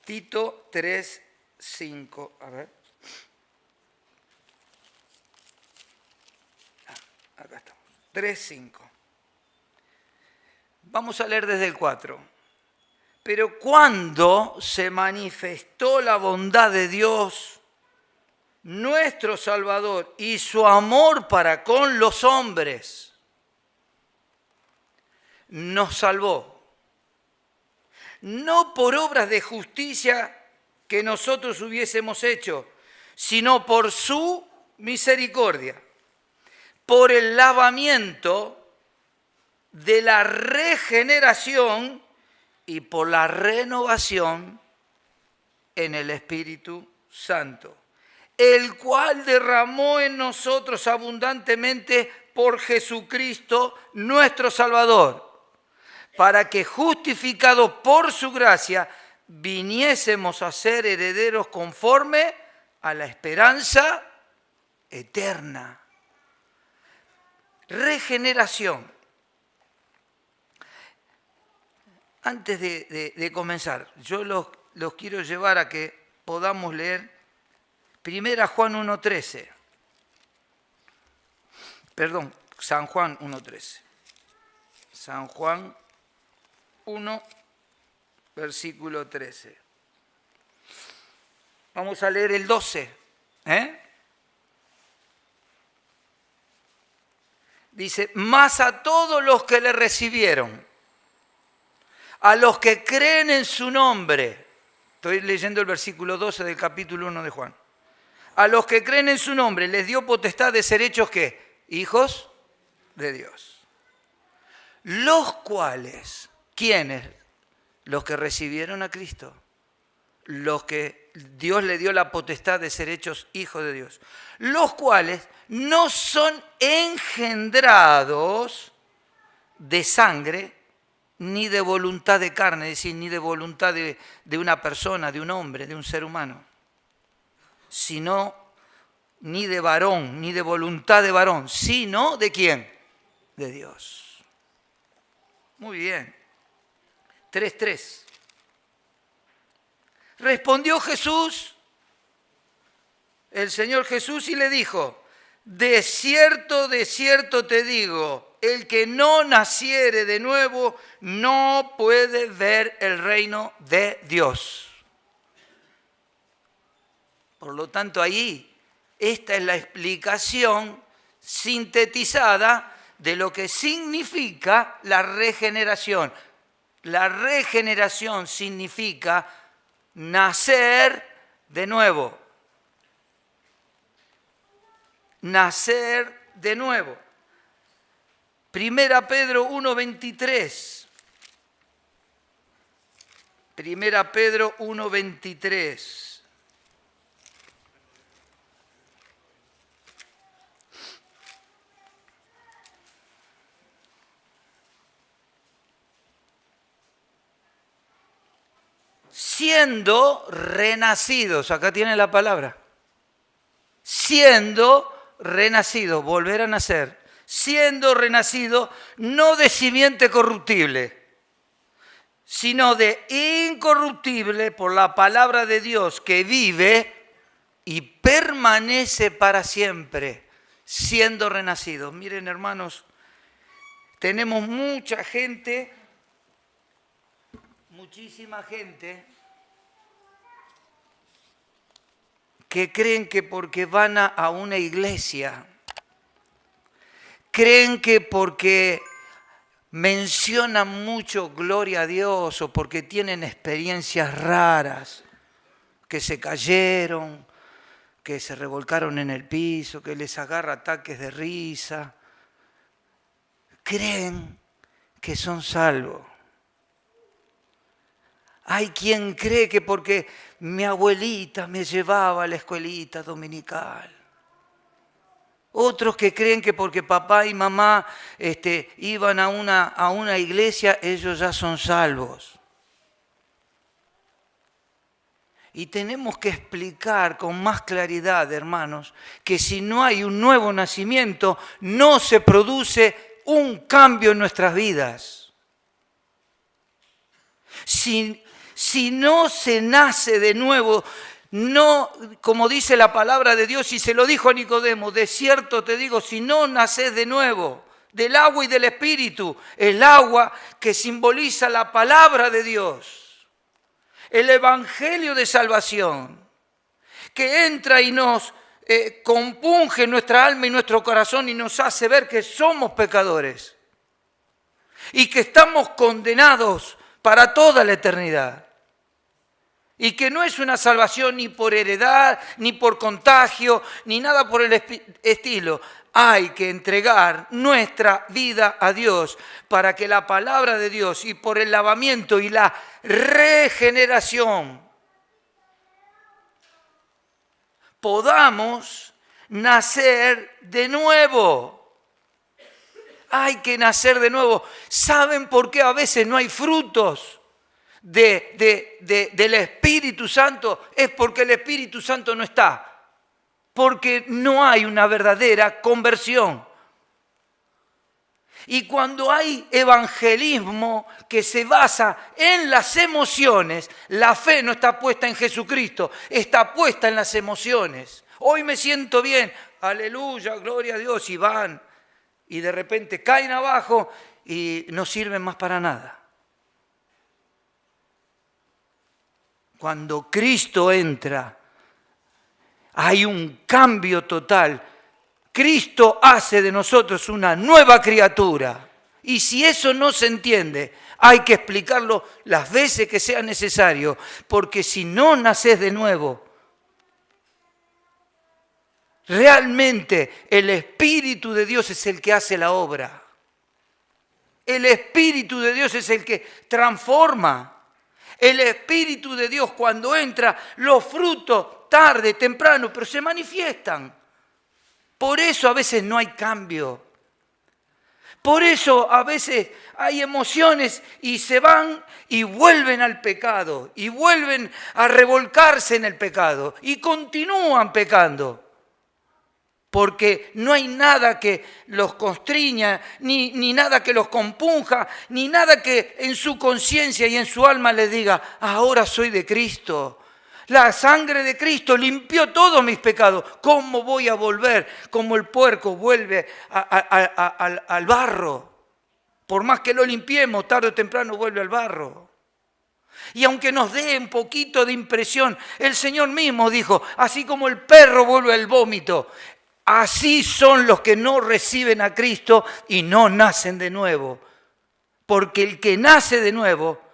Tito 3:5. A ver. Acá estamos. 3:5. Vamos a leer desde el 4. Pero cuando se manifestó la bondad de Dios, nuestro Salvador, y su amor para con los hombres, nos salvó. No por obras de justicia que nosotros hubiésemos hecho, sino por su misericordia, por el lavamiento de la regeneración y por la renovación en el Espíritu Santo, el cual derramó en nosotros abundantemente por Jesucristo nuestro Salvador, para que justificados por su gracia viniésemos a ser herederos conforme a la esperanza eterna. Regeneración. Antes de comenzar, yo los quiero llevar a que podamos leer 1 Juan 1:13. Perdón, San Juan 1:13. San Juan 1, versículo 13. Vamos a leer el 12. Dice, mas a todos los que le recibieron, a los que creen en su nombre, estoy leyendo el versículo 12 del capítulo 1 de Juan, a los que creen en su nombre les dio potestad de ser hechos, ¿qué? Hijos de Dios. Los cuales, ¿quiénes? Los que recibieron a Cristo, los que Dios le dio la potestad de ser hechos hijos de Dios, los cuales no son engendrados de sangre, ni de voluntad de carne, es decir, ni de voluntad de una persona, de un hombre, de un ser humano, sino ni de varón, ni de voluntad de varón, sino ¿de quién? De Dios. Muy bien. 3:3. Respondió Jesús, el Señor Jesús, y le dijo, de cierto te digo, el que no naciere de nuevo no puede ver el reino de Dios. Por lo tanto, ahí, esta es la explicación sintetizada de lo que significa la regeneración. La regeneración significa nacer de nuevo. Nacer de nuevo. 1 Pedro 1:23. 1 Pedro 1:23. Siendo renacidos, acá tiene la palabra, siendo renacidos, volver a nacer, siendo renacido no de simiente corruptible, sino de incorruptible por la palabra de Dios que vive y permanece para siempre, siendo renacidos. Miren, hermanos, tenemos mucha gente, muchísima gente que creen que porque van a una iglesia, creen que porque mencionan mucho gloria a Dios o porque tienen experiencias raras, que se cayeron, que se revolcaron en el piso, que les agarra ataques de risa, creen que son salvos. Hay quien cree que porque mi abuelita me llevaba a la escuelita dominical. Otros que creen que porque papá y mamá iban a una iglesia, ellos ya son salvos. Y tenemos que explicar con más claridad, hermanos, que si no hay un nuevo nacimiento, no se produce un cambio en nuestras vidas. Si si no se nace de nuevo, no, como dice la palabra de Dios, y se lo dijo a Nicodemo, de cierto te digo, si no naces de nuevo, del agua y del Espíritu, el agua que simboliza la palabra de Dios, el evangelio de salvación, que entra y nos compunge nuestra alma y nuestro corazón y nos hace ver que somos pecadores y que estamos condenados para toda la eternidad. Y que no es una salvación ni por heredad, ni por contagio, ni nada por el estilo. Hay que entregar nuestra vida a Dios para que la palabra de Dios y por el lavamiento y la regeneración podamos nacer de nuevo. Hay que nacer de nuevo. ¿Saben por qué a veces no hay frutos del Espíritu Santo? Es porque el Espíritu Santo no está. Porque no hay una verdadera conversión. Y cuando hay evangelismo que se basa en las emociones, la fe no está puesta en Jesucristo, está puesta en las emociones. Hoy me siento bien, aleluya, gloria a Dios, y van, y de repente caen abajo y no sirven más para nada. Cuando Cristo entra, hay un cambio total. Cristo hace de nosotros una nueva criatura. Y si eso no se entiende, hay que explicarlo las veces que sea necesario. Porque si no naces de nuevo, realmente el Espíritu de Dios es el que hace la obra. El Espíritu de Dios es el que transforma. El Espíritu de Dios cuando entra, los frutos tarde, temprano, pero se manifiestan. Por eso a veces no hay cambio. Por eso a veces hay emociones y se van y vuelven al pecado. Y vuelven a revolcarse en el pecado. Y continúan pecando. Porque no hay nada que los constriña, ni nada que los compunja, ni nada que en su conciencia y en su alma les diga, ahora soy de Cristo. La sangre de Cristo limpió todos mis pecados. ¿Cómo voy a volver como el puerco vuelve al barro? Por más que lo limpiemos, tarde o temprano vuelve al barro. Y aunque nos dé un poquito de impresión, el Señor mismo dijo, así como el perro vuelve al vómito, así son los que no reciben a Cristo y no nacen de nuevo. Porque el que nace de nuevo,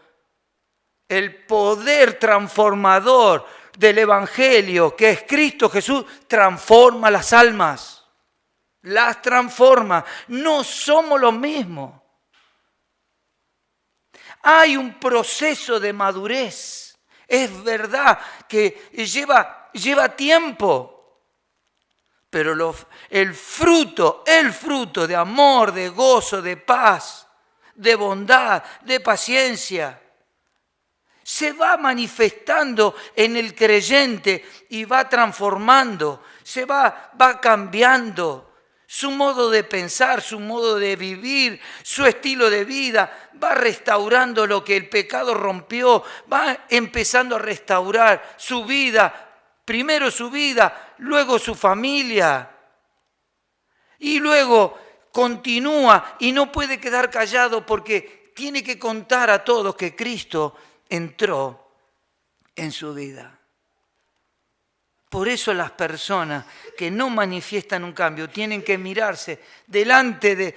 el poder transformador del Evangelio, que es Cristo Jesús, transforma las almas. Las transforma. No somos los mismos. Hay un proceso de madurez. Es verdad que lleva tiempo. Pero el fruto de amor, de gozo, de paz, de bondad, de paciencia, se va manifestando en el creyente y va transformando, va cambiando su modo de pensar, su modo de vivir, su estilo de vida, va restaurando lo que el pecado rompió, va empezando a restaurar su vida, primero su vida, luego su familia, y luego continúa y no puede quedar callado porque tiene que contar a todos que Cristo entró en su vida. Por eso las personas que no manifiestan un cambio tienen que mirarse delante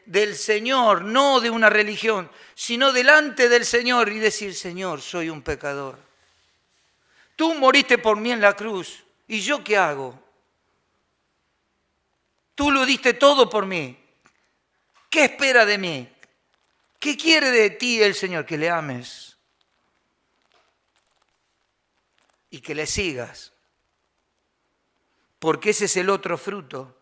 del Señor, no de una religión, sino delante del Señor y decir, Señor, soy un pecador. Tú moriste por mí en la cruz, ¿y yo qué hago? Tú lo diste todo por mí. ¿Qué espera de mí? ¿Qué quiere de ti el Señor? Que le ames. Y que le sigas. Porque ese es el otro fruto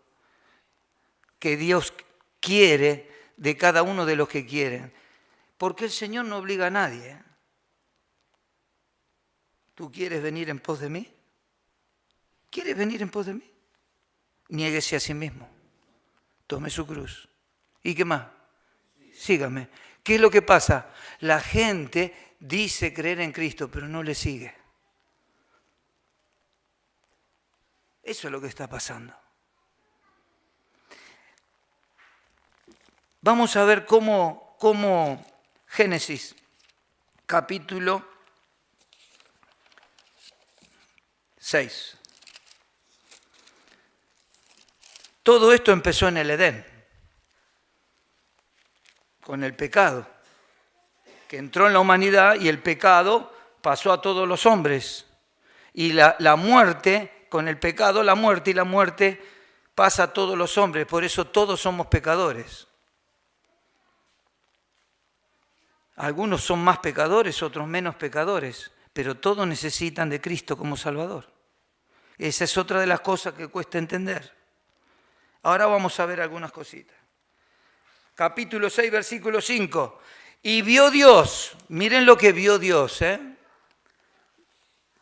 que Dios quiere de cada uno de los que quieren. Porque el Señor no obliga a nadie. ¿Tú quieres venir en pos de mí? ¿Quieres venir en pos de mí? Niéguese a sí mismo. Tome su cruz. ¿Y qué más? Sígame. ¿Qué es lo que pasa? La gente dice creer en Cristo, pero no le sigue. Eso es lo que está pasando. Vamos a ver cómo Génesis, capítulo 6. Todo esto empezó en el Edén, con el pecado, que entró en la humanidad y el pecado pasó a todos los hombres. Y la muerte, con el pecado, la muerte pasa a todos los hombres, por eso todos somos pecadores. Algunos son más pecadores, otros menos pecadores, pero todos necesitan de Cristo como Salvador. Esa es otra de las cosas que cuesta entender. Ahora vamos a ver algunas cositas. Capítulo 6, versículo 5. Y vio Dios, miren lo que vio Dios.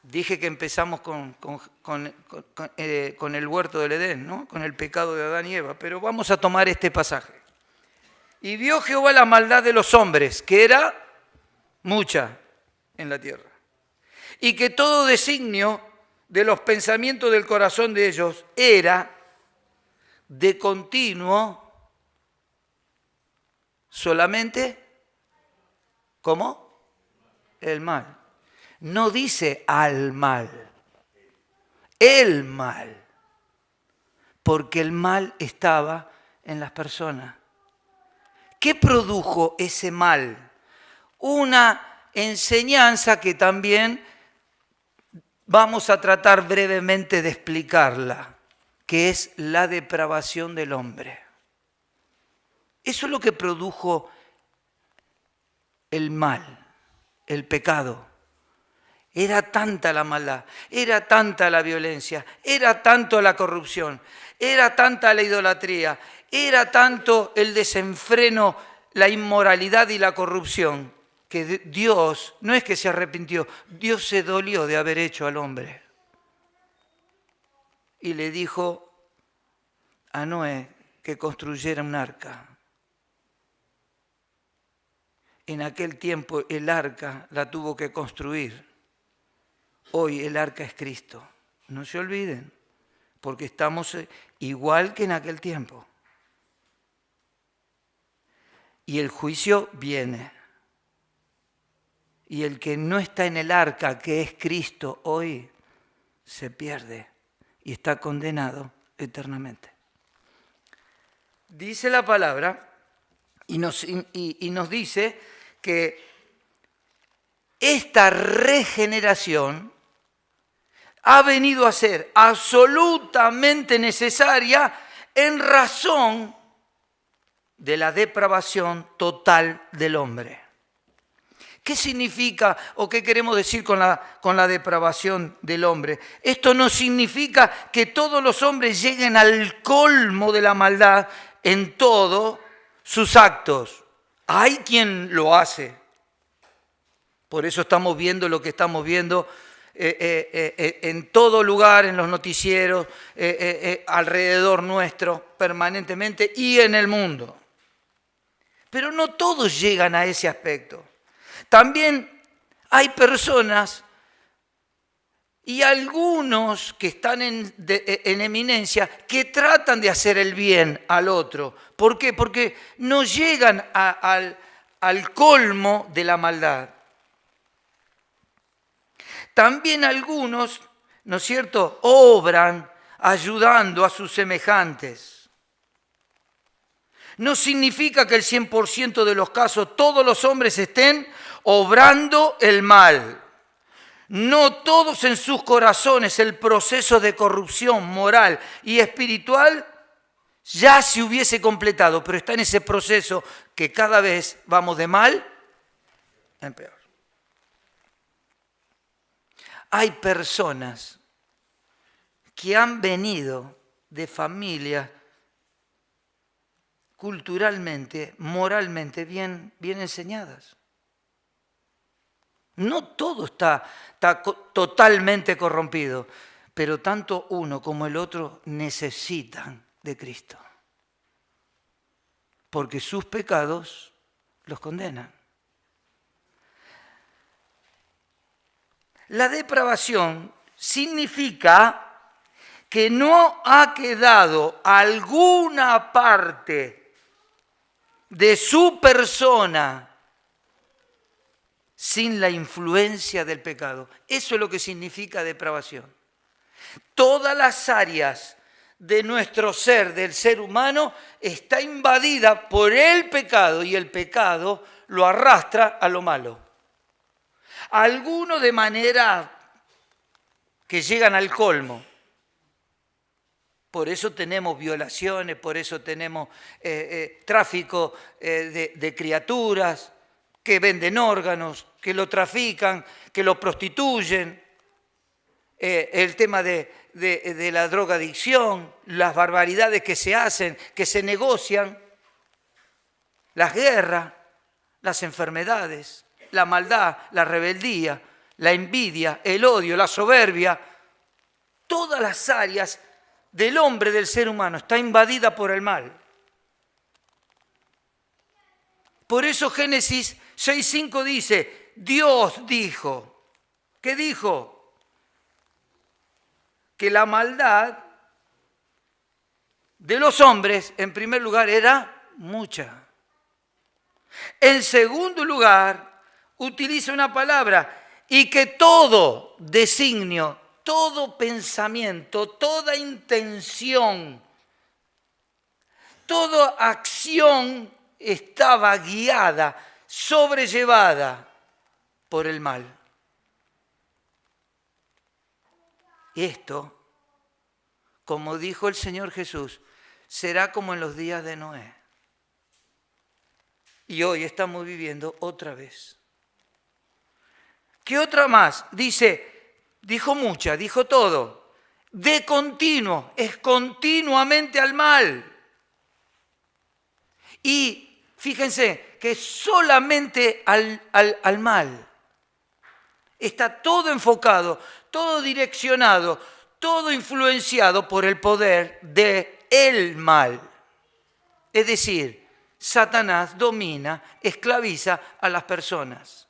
Dije que empezamos con el huerto del Edén, ¿no? Con el pecado de Adán y Eva, pero vamos a tomar este pasaje. Y vio Jehová la maldad de los hombres, que era mucha en la tierra, y que todo designio de los pensamientos del corazón de ellos era de continuo solamente, ¿cómo? El mal. No dice al mal, el mal, porque el mal estaba en las personas. ¿Qué produjo ese mal? Una enseñanza que también vamos a tratar brevemente de explicarla, que es la depravación del hombre. Eso es lo que produjo el mal, el pecado. Era tanta la maldad, era tanta la violencia, era tanto la corrupción, era tanta la idolatría, era tanto el desenfreno, la inmoralidad y la corrupción, que Dios, no es que se arrepintió, Dios se dolió de haber hecho al hombre. Y le dijo a Noé que construyera un arca. En aquel tiempo el arca la tuvo que construir. Hoy el arca es Cristo. No se olviden, porque estamos igual que en aquel tiempo. Y el juicio viene. Y el que no está en el arca, que es Cristo, hoy se pierde y está condenado eternamente. Dice la palabra y nos dice que esta regeneración ha venido a ser absolutamente necesaria en razón de la depravación total del hombre. ¿Qué significa o qué queremos decir con la depravación del hombre? Esto no significa que todos los hombres lleguen al colmo de la maldad en todos sus actos. Hay quien lo hace. Por eso estamos viendo lo que estamos viendo en todo lugar, en los noticieros, alrededor nuestro, permanentemente y en el mundo. Pero no todos llegan a ese aspecto. También hay personas y algunos que están en eminencia que tratan de hacer el bien al otro. ¿Por qué? Porque no llegan al colmo de la maldad. También algunos, ¿no es cierto?, obran ayudando a sus semejantes. No significa que el 100% de los casos todos los hombres estén obrando el mal. No todos en sus corazones el proceso de corrupción moral y espiritual ya se hubiese completado, pero está en ese proceso que cada vez vamos de mal en peor. Hay personas que han venido de familias culturalmente, moralmente bien enseñadas. No todo está totalmente corrompido, pero tanto uno como el otro necesitan de Cristo, porque sus pecados los condenan. La depravación significa que no ha quedado alguna parte de su persona sin la influencia del pecado. Eso es lo que significa depravación. Todas las áreas de nuestro ser, del ser humano, está invadida por el pecado y el pecado lo arrastra a lo malo. Algunos de manera que llegan al colmo. Por eso tenemos violaciones, por eso tenemos tráfico de criaturas que venden órganos, que lo trafican, que lo prostituyen. El tema de la drogadicción, las barbaridades que se hacen, que se negocian, las guerras, las enfermedades, la maldad, la rebeldía, la envidia, el odio, la soberbia, todas las áreas del hombre, del ser humano, está invadida por el mal. Por eso Génesis 6:5 dice, Dios dijo, ¿qué dijo? Que la maldad de los hombres, en primer lugar, era mucha. En segundo lugar, utiliza una palabra, y que todo designio, todo pensamiento, toda intención, toda acción estaba guiada, sobrellevada por el mal. Esto, como dijo el Señor Jesús, será como en los días de Noé. Y hoy estamos viviendo otra vez. ¿Qué otra más? Dijo mucha, dijo todo. De continuo, es continuamente al mal. Y fíjense que solamente al mal. Está todo enfocado, todo direccionado, todo influenciado por el poder del mal. Es decir, Satanás domina, esclaviza a las personas.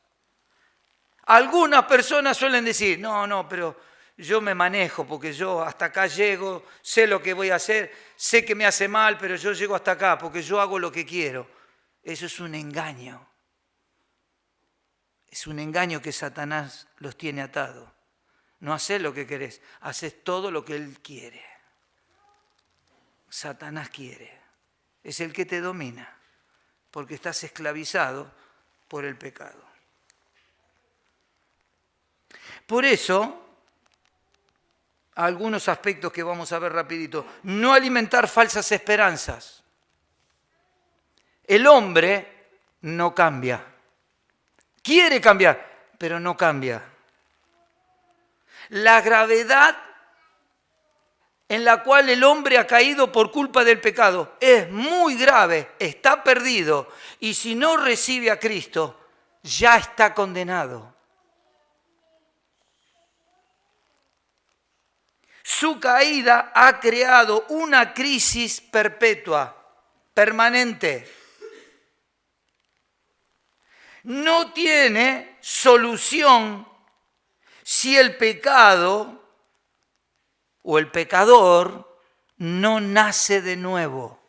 Algunas personas suelen decir, no, pero yo me manejo porque yo hasta acá llego, sé lo que voy a hacer, sé que me hace mal, pero yo llego hasta acá porque yo hago lo que quiero. Eso es un engaño. Es un engaño que Satanás los tiene atados. No haces lo que querés, haces todo lo que él quiere. Satanás quiere. Es el que te domina, porque estás esclavizado por el pecado. Por eso, algunos aspectos que vamos a ver rapidito. No alimentar falsas esperanzas. El hombre no cambia. Quiere cambiar, pero no cambia. La gravedad en la cual el hombre ha caído por culpa del pecado es muy grave, está perdido. Y si no recibe a Cristo, ya está condenado. Su caída ha creado una crisis perpetua, permanente. No tiene solución si el pecado o el pecador no nace de nuevo.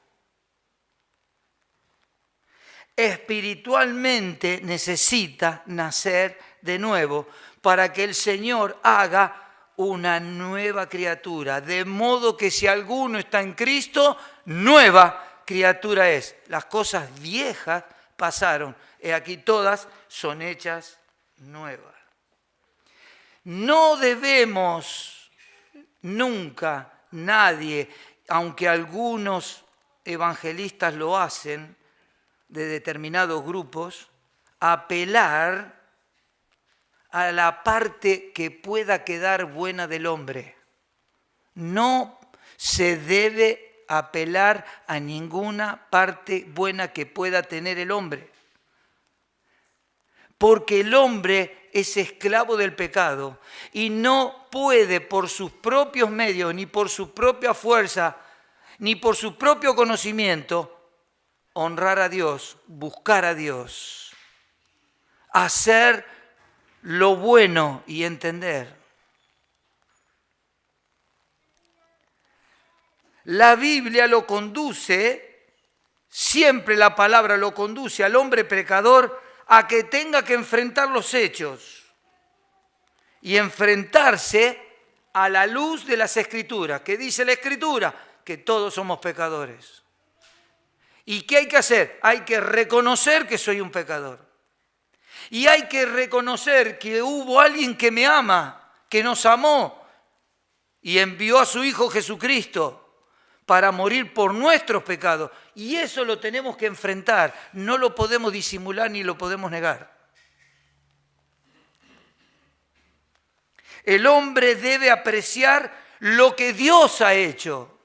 Espiritualmente necesita nacer de nuevo para que el Señor haga una nueva criatura. De modo que si alguno está en Cristo, nueva criatura es. Las cosas viejas pasaron. He aquí todas son hechas nuevas. No debemos nunca, nadie, aunque algunos evangelistas lo hacen, de determinados grupos, apelar a la parte que pueda quedar buena del hombre. No se debe apelar a ninguna parte buena que pueda tener el hombre. Porque el hombre es esclavo del pecado y no puede por sus propios medios, ni por su propia fuerza, ni por su propio conocimiento, honrar a Dios, buscar a Dios, hacer lo bueno y entender. La Biblia lo conduce, siempre la palabra lo conduce al hombre pecador a que tenga que enfrentar los hechos y enfrentarse a la luz de las Escrituras. ¿Qué dice la Escritura? Que todos somos pecadores. ¿Y qué hay que hacer? Hay que reconocer que soy un pecador. Y hay que reconocer que hubo alguien que me ama, que nos amó y envió a su Hijo Jesucristo para morir por nuestros pecados. Y eso lo tenemos que enfrentar. No lo podemos disimular ni lo podemos negar. El hombre debe apreciar lo que Dios ha hecho.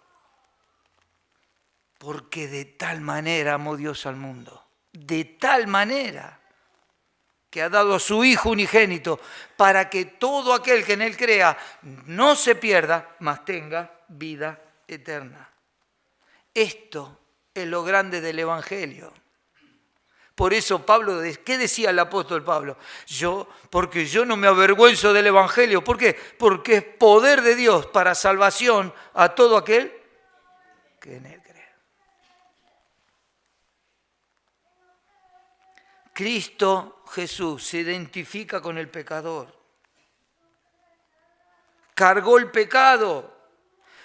Porque de tal manera amó Dios al mundo. De tal manera que ha dado a su Hijo unigénito para que todo aquel que en Él crea no se pierda, mas tenga vida eterna. Esto es lo grande del Evangelio. Por eso Pablo, ¿qué decía el apóstol Pablo? Porque yo no me avergüenzo del Evangelio. ¿Por qué? Porque es poder de Dios para salvación a todo aquel que en Él cree. Cristo Jesús se identifica con el pecador. Cargó el pecado.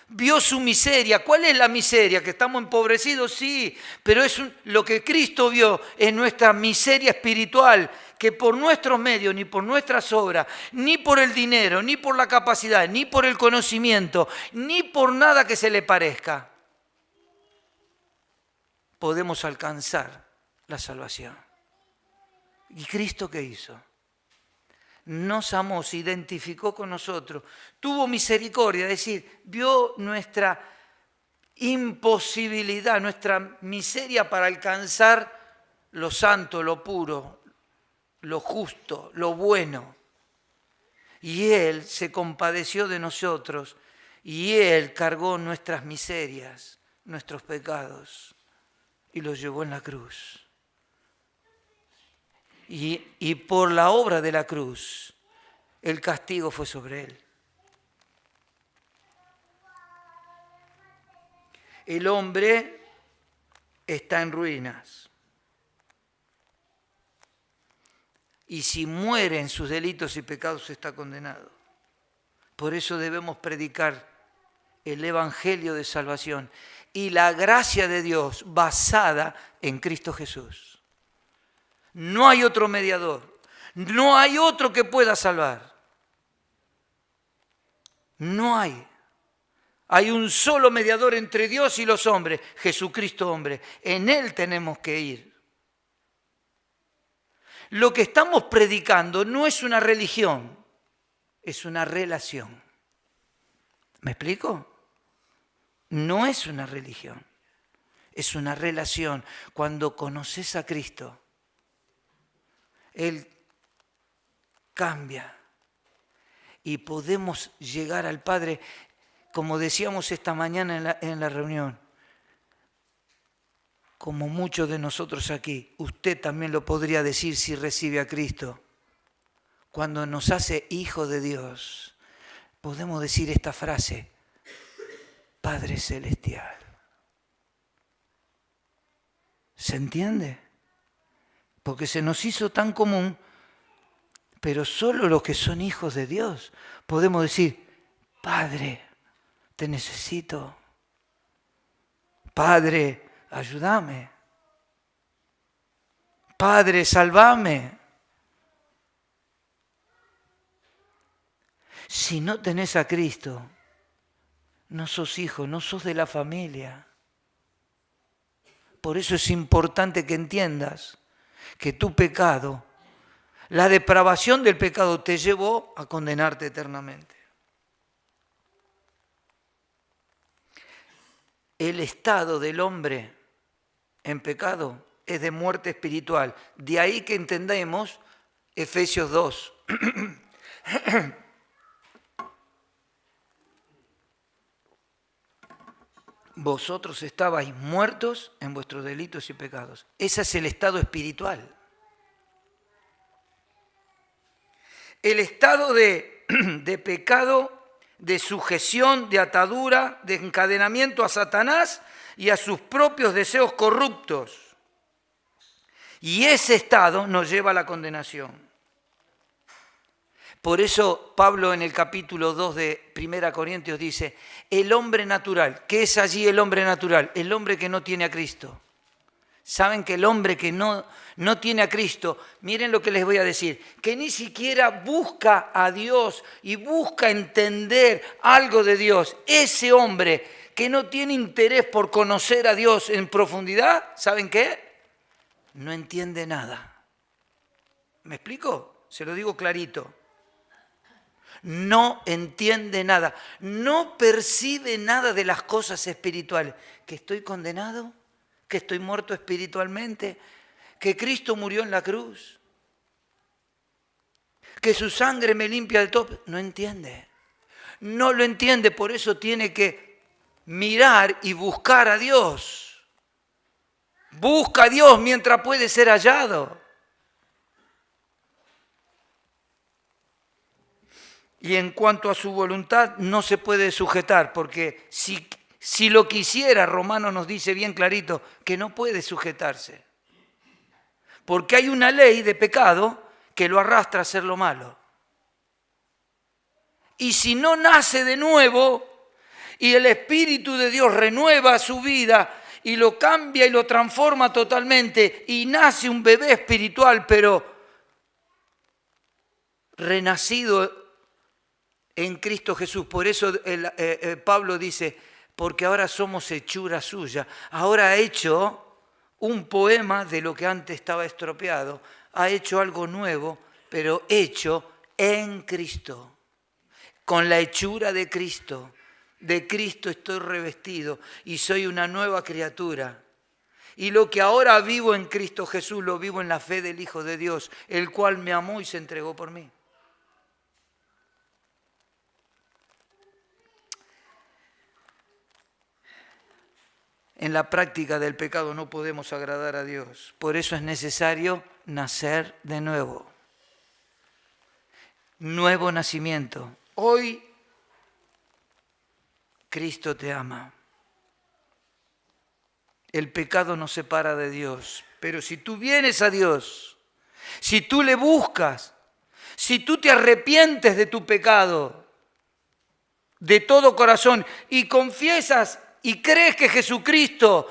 Vio su miseria. ¿Cuál es la miseria? ¿Que estamos empobrecidos? Sí, pero es lo que Cristo vio en nuestra miseria espiritual, que por nuestros medios, ni por nuestras obras, ni por el dinero, ni por la capacidad, ni por el conocimiento, ni por nada que se le parezca, podemos alcanzar la salvación. ¿Y Cristo qué hizo? Nos amó, se identificó con nosotros, tuvo misericordia, es decir, vio nuestra imposibilidad, nuestra miseria para alcanzar lo santo, lo puro, lo justo, lo bueno. Y Él se compadeció de nosotros y Él cargó nuestras miserias, nuestros pecados y los llevó en la cruz. Y por la obra de la cruz, el castigo fue sobre Él. El hombre está en ruinas. Y si muere en sus delitos y pecados, está condenado. Por eso debemos predicar el Evangelio de salvación y la gracia de Dios basada en Cristo Jesús. No hay otro mediador. No hay otro que pueda salvar. No hay. Hay un solo mediador entre Dios y los hombres, Jesucristo hombre. En Él tenemos que ir. Lo que estamos predicando no es una religión, es una relación. ¿Me explico? No es una religión, es una relación. Cuando conoces a Cristo, Él cambia y podemos llegar al Padre, como decíamos esta mañana en la reunión, como muchos de nosotros aquí, usted también lo podría decir si recibe a Cristo. Cuando nos hace hijo de Dios, podemos decir esta frase: Padre Celestial. ¿Se entiende? Porque se nos hizo tan común, pero solo los que son hijos de Dios podemos decir: Padre, te necesito. Padre, ayúdame. Padre, sálvame. Si no tenés a Cristo, no sos hijo, no sos de la familia. Por eso es importante que entiendas que tu pecado, la depravación del pecado, te llevó a condenarte eternamente. El estado del hombre en pecado es de muerte espiritual. De ahí que entendemos Efesios 2. Vosotros estabais muertos en vuestros delitos y pecados. Ese es el estado espiritual. el estado de pecado, de sujeción, de atadura, de encadenamiento a Satanás y a sus propios deseos corruptos. Y ese estado nos lleva a la condenación. Por eso Pablo en el capítulo 2 de 1 Corintios dice, el hombre natural, ¿qué es allí el hombre natural? El hombre que no tiene a Cristo. Saben que el hombre que no tiene a Cristo, miren lo que les voy a decir, que ni siquiera busca a Dios y busca entender algo de Dios. Ese hombre que no tiene interés por conocer a Dios en profundidad, ¿saben qué? No entiende nada. ¿Me explico? Se lo digo clarito. No entiende nada, no percibe nada de las cosas espirituales. ¿Que estoy condenado? ¿Que estoy muerto espiritualmente? ¿Que Cristo murió en la cruz? ¿Que su sangre me limpia del todo? No entiende. No lo entiende, por eso tiene que mirar y buscar a Dios. Busca a Dios mientras puede ser hallado. Y en cuanto a su voluntad, no se puede sujetar, porque si lo quisiera, Romanos nos dice bien clarito, que no puede sujetarse. Porque hay una ley de pecado que lo arrastra a hacer lo malo. Y si no nace de nuevo, y el Espíritu de Dios renueva su vida, y lo cambia y lo transforma totalmente, y nace un bebé espiritual, pero renacido en Cristo Jesús. Por eso Pablo dice, porque ahora somos hechura suya. Ahora ha hecho un poema de lo que antes estaba estropeado. Ha hecho algo nuevo, pero hecho en Cristo. Con la hechura de Cristo. De Cristo estoy revestido y soy una nueva criatura. Y lo que ahora vivo en Cristo Jesús, lo vivo en la fe del Hijo de Dios, el cual me amó y se entregó por mí. En la práctica del pecado no podemos agradar a Dios. Por eso es necesario nacer de nuevo. Nuevo nacimiento. Hoy Cristo te ama. El pecado nos separa de Dios. Pero si tú vienes a Dios, si tú le buscas, si tú te arrepientes de tu pecado, de todo corazón, y confiesas y crees que Jesucristo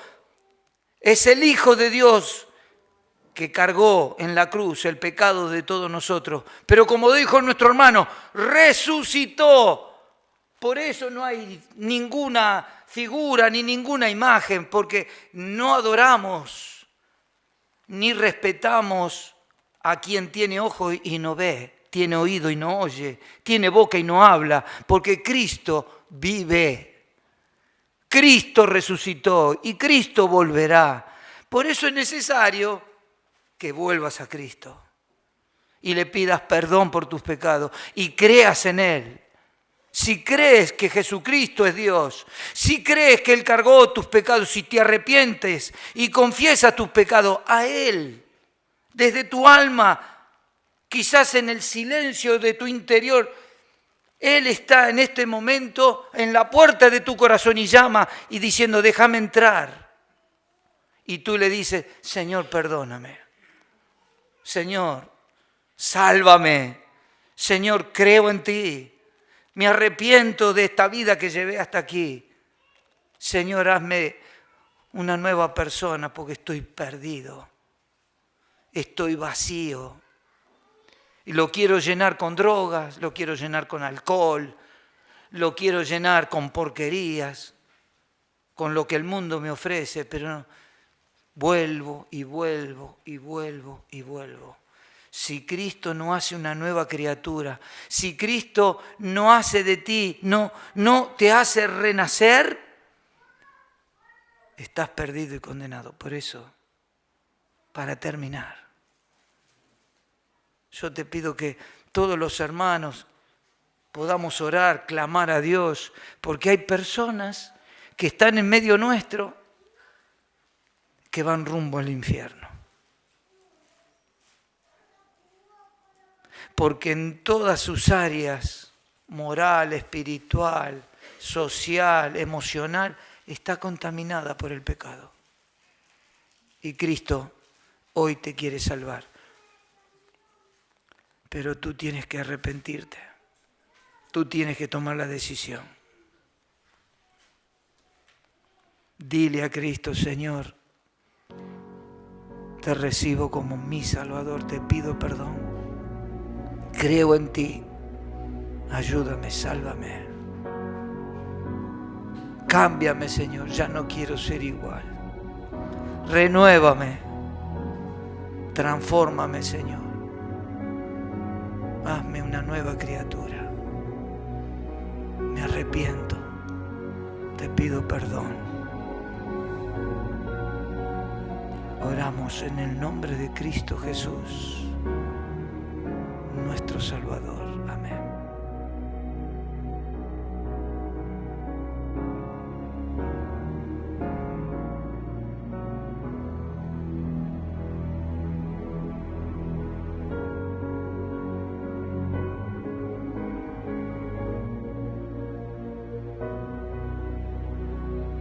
es el Hijo de Dios que cargó en la cruz el pecado de todos nosotros, pero como dijo nuestro hermano, resucitó. Por eso no hay ninguna figura ni ninguna imagen, porque no adoramos ni respetamos a quien tiene ojo y no ve, tiene oído y no oye, tiene boca y no habla, porque Cristo vive. Cristo resucitó y Cristo volverá. Por eso es necesario que vuelvas a Cristo y le pidas perdón por tus pecados y creas en Él. Si crees que Jesucristo es Dios, si crees que Él cargó tus pecados, si te arrepientes y confiesas tus pecados a Él, desde tu alma, quizás en el silencio de tu interior, Él está en este momento en la puerta de tu corazón y llama y diciendo, déjame entrar. Y tú le dices, Señor, perdóname. Señor, sálvame. Señor, creo en ti. Me arrepiento de esta vida que llevé hasta aquí. Señor, hazme una nueva persona porque estoy perdido. Estoy vacío. Y lo quiero llenar con drogas, lo quiero llenar con alcohol, lo quiero llenar con porquerías, con lo que el mundo me ofrece, pero no, vuelvo y vuelvo y vuelvo y vuelvo. Si Cristo no hace una nueva criatura, si Cristo no hace de ti, no te hace renacer, estás perdido y condenado. Por eso, para terminar, yo te pido que todos los hermanos podamos orar, clamar a Dios, porque hay personas que están en medio nuestro que van rumbo al infierno. porque en todas sus áreas, moral, espiritual, social, emocional, está contaminada por el pecado. Y Cristo hoy te quiere salvar. Pero tú tienes que arrepentirte. Tú tienes que tomar la decisión. Dile a Cristo: Señor, te recibo como mi Salvador, te pido perdón. Creo en ti. Ayúdame, sálvame. Cámbiame, Señor, ya no quiero ser igual. Renuévame. Transfórmame, Señor. Hazme una nueva criatura. Me arrepiento. Te pido perdón. Oramos en el nombre de Cristo Jesús.